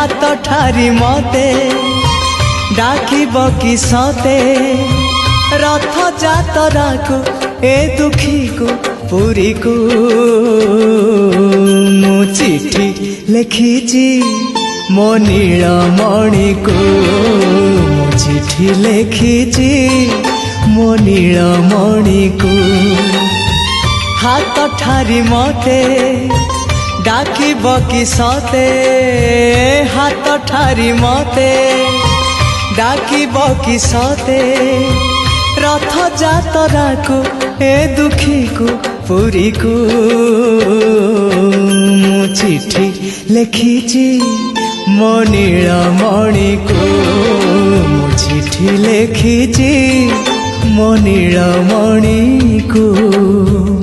हाथ ठारी मते डाकिब कि सते रथ जातरा को ए दुखी को पुरी को मु चिठी लिखिची मो नीलमणि को मु चिठी लिखिची मो नीलमणि को हाथ ठारी मते डाकिब कि सते हाथ ठारी मते डाकिब कि सते रथ जातरा को ए दुखी को पुरी को मु चिठी लिखिची मो नीलमणि को मु चिठी लिखिची मो नीलमणि को।